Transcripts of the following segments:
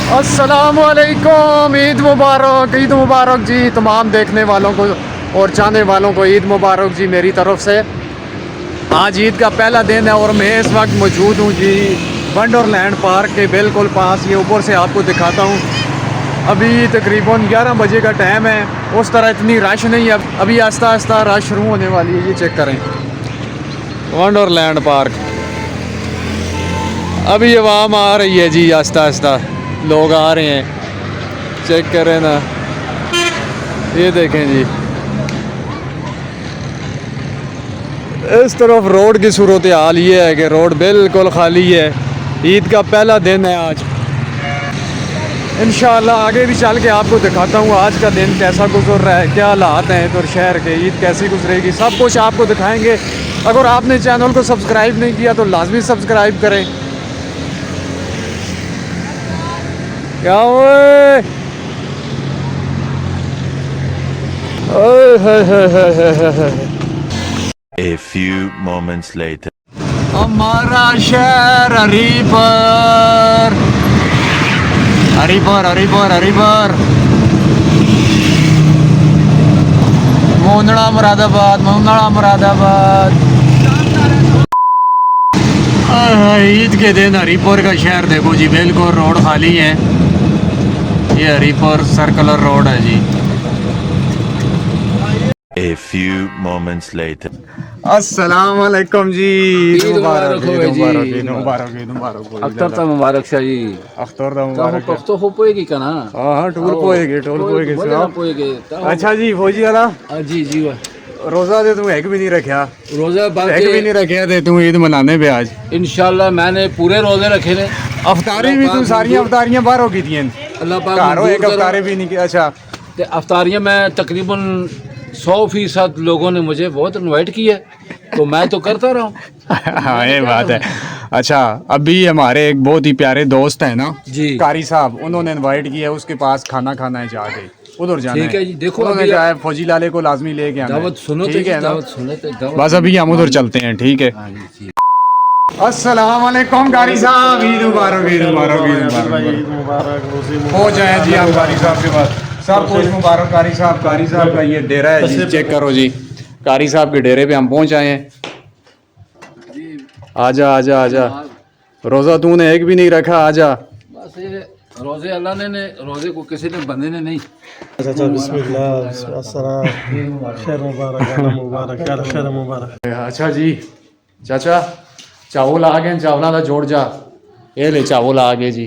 अस्सलाम वालेकुम, ईद मुबारक जी। तमाम देखने वालों को और चाहने वालों को ईद मुबारक जी मेरी तरफ से। आज ईद का पहला दिन है और मैं इस वक्त मौजूद हूँ जी वंडरलैंड पार्क के बिल्कुल पास। ये ऊपर से आपको दिखाता हूँ। अभी तकरीबन 11 बजे का टाइम है। उस तरह इतनी रश नहीं है, अभी आहिस्ता आहिस्ता रश शुरू होने वाली है। ये चेक करें वंडरलैंड पार्क। अभी आवाम आ रही है जी, आहिस्ता आहिस्ता लोग आ रहे हैं। चेक करें ना, ये देखें जी। इस तरफ रोड की सूरत हाल ये है कि रोड बिल्कुल खाली है। ईद का पहला दिन है आज। इंशाअल्लाह आगे भी चल के आपको दिखाता हूँ आज का दिन कैसा गुजर रहा है, क्या हालात हैं तो शहर के, ईद कैसी गुजरेगी, सब कुछ आपको दिखाएंगे। अगर आपने चैनल को सब्सक्राइब नहीं किया तो लाजमी सब्सक्राइब करें। क्या ओए A few moments later. हमारा शहर हरीपर हरीपर हरीपर हरीपर मोंदड़ा मुरादाबाद। ईद के दिन हरीपुर का शहर देखो जी, बिल्कुल रोड खाली है। ये हरीपुर सर्कुलर रोड है जी। A few moments later. अस्सलाम वालेकुम जी। मुबारक हो जी। मुबारक अख्तर ता मुबारक शाह जी। अख्तर दा तो मुबारक पख्तो हो पोएगी कना। हां टूर पोएगी पोएगी। अच्छा जी फौजी वाला जी जी रोजा दे तू एक भी नहीं रखा। रोजा एक भी बाकी नहीं रखे थे तू ईद मनाने पे आज। इंशाल्लाह मैंने पूरे रोजे रखे ने। अफ्तारी भी तू सारी अफ्तारियां बाहर हो गई थी। अल्लाह पाक घरों एक अफ्तारी भी नहीं की। अच्छा ते अफ्तारियां में तकरीबन 100% लोगों ने मुझे बहुत इनवाइट किया, तो मैं तो करता रहा हूँ। हाँ ये बात है। अच्छा अभी हमारे एक बहुत ही प्यारे दोस्त हैं ना जी, कारी साहब, उन्होंने इनवाइट किया, उसके पास खाना खाना है जाके, उधर जाना ठीक है जी। देखो उन्होंने अभी कहा है फौजी लाले को लाजमी लेके आना है। दावत सुनो तो ठीक है ना? दावत सुनो तो दावत। बस अभी हम उधर चलते हैं। ठीक है। हाँ जी। अस्सलाम वालेकुम कारी साहब, ईद मुबारक ईद मुबारक ईद मुबारक। हो जाए जी आप कारी साहब के पास, सब कुछ मुबारक कारी साहब। कारी साहब का ये डेरा है जी, चेक करो जी। कारी साहब के डेरे पे हम पहुंच आए हैं। आजा आजा आजा, रोजा तूने एक भी नहीं रखा, आजा। बस ये रोजे अल्लाह ने रोजे को किसी ने बंदे ने नहीं। अच्छा जी चाचा चावल आ गए, चावलों का जोड़ जा। ये ले चावल आ गए जी,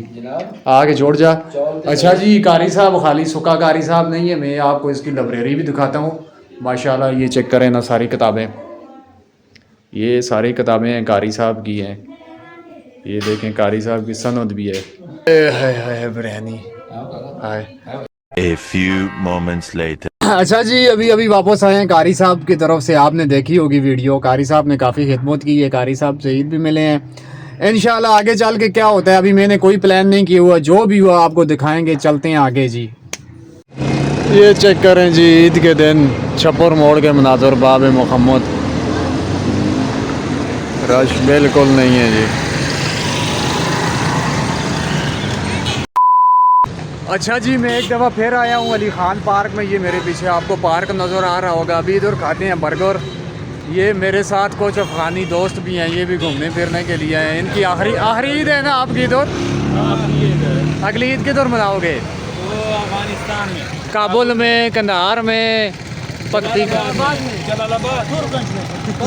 आगे जोड़ जा। अच्छा जी कारी साहब खाली सुखा कारी साहब नहीं है, मैं आपको इसकी लाइब्रेरी भी दिखाता हूँ। माशाल्लाह ये चेक करें ना, सारी किताबें, ये सारी किताबें हैं कारी साहब की हैं। ये देखें कारी साहब की सनद भी है। हाय बिरयानी हाय। A few moments later. अच्छा जी अभी वापस आए हैं कारी साहब की तरफ से। आपने देखी होगी वीडियो, कारी साहब ने काफ़ी खिदमत की है। कारी साहब से ईद भी मिले हैं। इंशाल्लाह आगे चल के क्या होता है अभी मैंने कोई प्लान नहीं किया हुआ, जो भी हुआ आपको दिखाएंगे। चलते हैं आगे जी। ये चेक करें जी, ईद के दिन छप्पर मोड़ के मनाज़र बाब मोहम्मद, रश बिल्कुल नहीं है जी। अच्छा जी मैं एक दफ़ा फिर आया हूँ अली ख़ान पार्क में। ये मेरे पीछे आपको पार्क नज़र आ रहा होगा। अभी इधर खाते हैं बर्गर। ये मेरे साथ कुछ अफ़गानी दोस्त भी हैं, ये भी घूमने फिरने के लिए हैं। इनकी आखिरी ईद है ना आपकी इधर? अगली ईद किधर मनाओगे? अफगानिस्तान में, काबुल में, कंधार में, पत्ती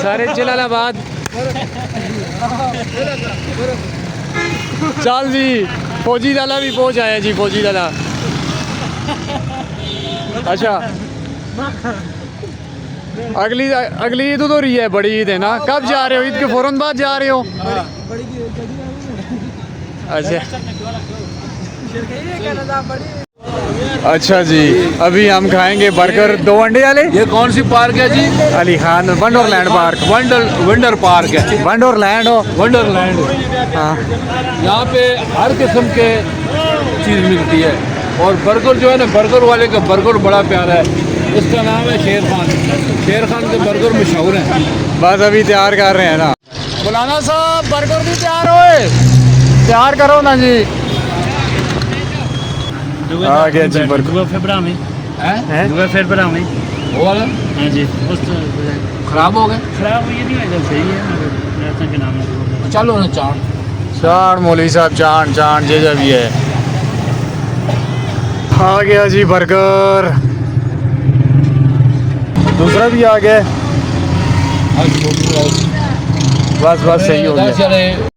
सारे जलालाबाद। चल जी फौजी दाला भी पहुंच आया जी, फौजी दाला। अच्छा अगली ईद उधर ही है, बड़ी ईद है ना? कब जा रहे हो? ईद के फौरन बाद जा रहे हो? अच्छा जी अभी हम खाएंगे बर्गर, 2 अंडे वाले। ये कौन सी पार्क है जी? Ali Khan Wonderland park. Wonder park है, वंडरलैंड हो वंडरलैंड। हाँ। यहाँ पे हर किस्म के चीज़ मिलती है। और बर्गर जो है ना, बर्गर वाले का बर्गर बड़ा प्यारा है। इसका नाम है शेर खान। शेर खान के बर्गर मशहूर हैं। बस अभी तैयार कर रहे हैं ना। मौलाना साहब बर्गर भी तैयार होए, तैयार करो ना जी। आ गया जी बर्गर। दुआ फिर बनावे हैं? दुआ फिर बनावे वो वाला हाँ जी उस खराब हो गए खराब ये नहीं होगा सही है मगर ऐसा के नाम है चलो ना चार चाण मौलवी साहब चाण चाण जे भी है। आ गया जी बर्गर, दूसरा भी आ गया। बस बस सही हो गया। चले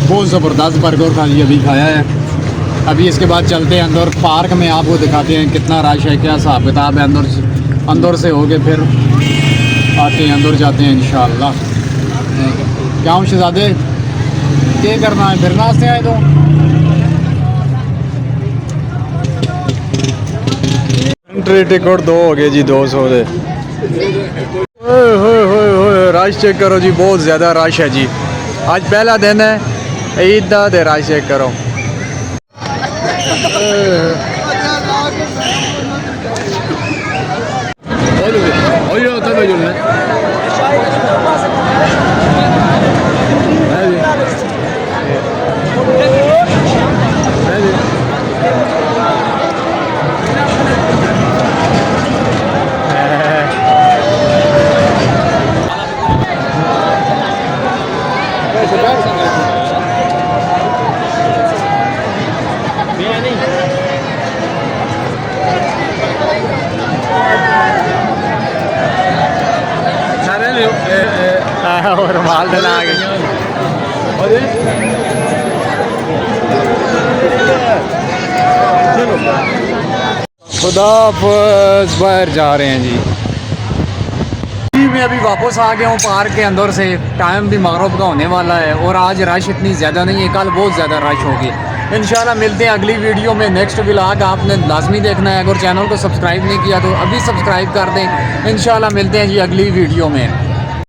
बहुत ज़बरदस्त बर्गर था जी, अभी खाया है। अभी इसके बाद चलते हैं अंदर पार्क में, आपको दिखाते हैं कितना रश है, क्या हिसाब किताब है। अंदर से होके फिर आते हैं, अंदर जाते हैं इंशाल्लाह। क्या हूँ शहजादे, क्या करना है, फिर नाश्ते आए तो एंट्री टिकट 2 हो गए जी, 200 दे। रश चेक करो जी, बहुत ज़्यादा रश है जी। आज पहला दिन है ईद दा, ते रश चेक करो। और माल डला आ गई। खुदा हाफ़िज़, बाहर जा रहे हैं जी। मैं अभी वापस आ गया हूँ पार्क के अंदर से। टाइम भी मगरिब का होने वाला है और आज रश इतनी ज़्यादा नहीं है, कल बहुत ज़्यादा रश होगी। इंशाल्लाह मिलते हैं अगली वीडियो में। नेक्स्ट व्लॉग आपने लाजमी देखना है, अगर चैनल को सब्सक्राइब नहीं किया तो अभी सब्सक्राइब कर दें। इंशाल्लाह मिलते हैं जी अगली वीडियो में।